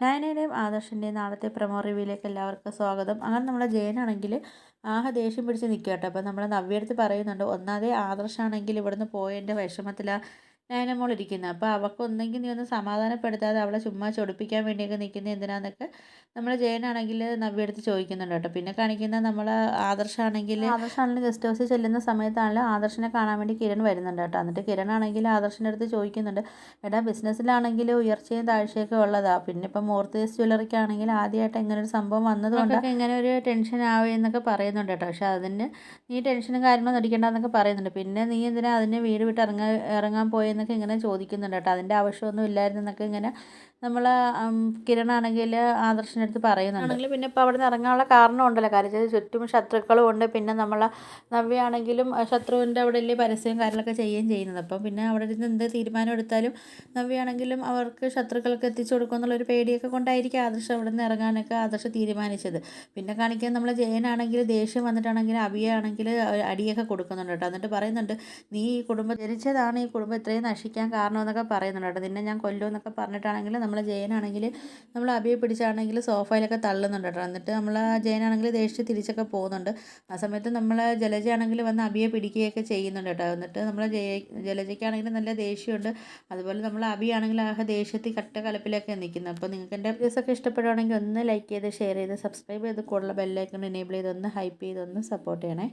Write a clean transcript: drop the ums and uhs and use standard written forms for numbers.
നയനയുടെയും ആദർശിൻ്റെയും നാളത്തെ പ്രൊമോ റിവ്യൂയിലേക്ക് എല്ലാവർക്കും സ്വാഗതം. അങ്ങനെ നമ്മുടെ ജയനാണെങ്കിൽ ദേഷ്യം പിടിച്ച് നിൽക്കുക കേട്ടോ. അപ്പോൾ നമ്മൾ നവ്യടുത്ത് പറയുന്നുണ്ട്, ഒന്നാമതേ ആദർശാണെങ്കിൽ ഇവിടുന്ന് പോയതിൻ്റെ വിഷമത്തിലാണ് നയന മോൾ ഇരിക്കുന്നത്. അപ്പോൾ അവൾക്ക് ഒന്നെങ്കിൽ നീ ഒന്ന് സമാധാനപ്പെടുത്താതെ അവളെ ചുമ്മാ ചൊടിപ്പിക്കാൻ വേണ്ടിയൊക്കെ നിൽക്കുന്നത് എന്തിനാന്നൊക്കെ നമ്മൾ ജയനാണെങ്കിൽ നവ്യടുത്ത് ചോദിക്കുന്നുണ്ട് കേട്ടോ. പിന്നെ കാണിക്കുന്ന നമ്മൾ ആദർശാണെങ്കിൽ ഗസ്റ്റ് ഹൗസിൽ ചെല്ലുന്ന സമയത്താണല്ലോ ആദർശിനെ കാണാൻ വേണ്ടി കിരൺ വരുന്നുണ്ട് കേട്ടോ. എന്നിട്ട് കിരൺ ആണെങ്കിൽ ആദർശിൻ്റെ അടുത്ത് ചോദിക്കുന്നുണ്ട്, എടാ ബിസിനസ്സിലാണെങ്കിൽ ഉയർച്ചയും താഴ്ചയൊക്കെ ഉള്ളതാണ്. പിന്നെ ഇപ്പം മോർത്തേസ് ജ്വല്ലറിക്കാണെങ്കിൽ ആദ്യമായിട്ട് ഇങ്ങനെ ഒരു സംഭവം വന്നതുകൊണ്ടൊക്കെ ഇങ്ങനെ ഒരു ടെൻഷൻ ആവുമെന്നൊക്കെ പറയുന്നുണ്ട് കേട്ടോ. പക്ഷെ അതിന് നീ ടെൻഷനും കാര്യങ്ങളൊന്നും അടിക്കേണ്ടെന്നൊക്കെ പറയുന്നുണ്ട്. പിന്നെ നീ എന്തിനാ അതിന് വീട് വിട്ട് ഇറങ്ങാൻ പോയെന്നൊക്കെ ഇങ്ങനെ ചോദിക്കുന്നുണ്ട് കേട്ടോ. അതിൻ്റെ ആവശ്യമൊന്നും ഇല്ലായിരുന്നു എന്നൊക്കെ ഇങ്ങനെ നമ്മൾ കിരണാണെങ്കിൽ ആദർശിൻ്റെ അടുത്ത് പറയുന്നുണ്ട്. പിന്നെ ഇപ്പോൾ അവിടെ നിന്ന് ഇറങ്ങാനുള്ള കാരണം ഉണ്ടല്ലോ, കാര്യം ചുറ്റും ശത്രുക്കളും ഉണ്ട്. പിന്നെ നമ്മൾ നവ്യാണെങ്കിലും ശത്രുവിൻ്റെ അവിടെ വലിയ പരസ്യവും കാര്യങ്ങളൊക്കെ ചെയ്യുകയും ചെയ്യുന്നത്. അപ്പം പിന്നെ അവിടെ നിന്ന് എന്ത് തീരുമാനം എടുത്താലും നവ്യാണെങ്കിലും അവർക്ക് ശത്രുക്കൾക്ക് എത്തിച്ചു കൊടുക്കുമെന്നുള്ളൊരു പേടിയൊക്കെ കൊണ്ടായിരിക്കും ആദർശ് അവിടെ നിന്ന് ഇറങ്ങാനൊക്കെ ആദർശ് തീരുമാനിച്ചത്. പിന്നെ കാണിക്കാൻ നമ്മൾ ജയനാണെങ്കിൽ ദേഷ്യം വന്നിട്ടാണെങ്കിൽ അഭിയാണെങ്കിൽ അടിയൊക്കെ കൊടുക്കുന്നുണ്ട് കേട്ടോ. എന്നിട്ട് പറയുന്നുണ്ട്, നീ ഈ കുടുംബം ജനിച്ചതാണ് ഈ കുടുംബം ഇത്രയും നശിക്കാൻ കാരണമെന്നൊക്കെ പറയുന്നുണ്ട് കേട്ടോ. നിന്നെ ഞാൻ കൊല്ലുമെന്നൊക്കെ പറഞ്ഞിട്ടാണെങ്കിൽ നമ്മൾ ജയനാണെങ്കിൽ നമ്മൾ അഭിയെ പിടിച്ചാണെങ്കിൽ സോഫയിലൊക്കെ തള്ളുന്നുണ്ട് കേട്ടോ. എന്നിട്ട് നമ്മൾ ജയനാണെങ്കിൽ ദേഷ്യം തിരിച്ചൊക്കെ പോകുന്നുണ്ട്. ആ സമയത്ത് നമ്മൾ ജലജയാണെങ്കിൽ വന്ന് അഭിയെ പിടിക്കുകയൊക്കെ ചെയ്യുന്നുണ്ട് കേട്ടോ. എന്നിട്ട് നമ്മൾ ജലജയ്ക്കാണെങ്കിൽ നല്ല ദേഷ്യമുണ്ട്. അതുപോലെ നമ്മൾ അഭിയാണെങ്കിൽ ദേഷ്യത്തിൽ കലപ്പിലൊക്കെ നിൽക്കുന്നത്. അപ്പോൾ നിങ്ങൾക്ക് എൻ്റെ വീഡിയോസൊക്കെ ഇഷ്ടപ്പെടുവാണെങ്കിൽ ഒന്ന് ലൈക്ക് ചെയ്ത് ഷെയർ ചെയ്ത് സബ്സ്ക്രൈബ് ചെയ്ത് കൂടുതൽ ബെല്ലൈക്കൺ എനേബിൾ ചെയ്ത് ഒന്ന് ഹൈപ്പ് ചെയ്ത് ഒന്ന് സപ്പോർട്ട് ചെയ്യണേ.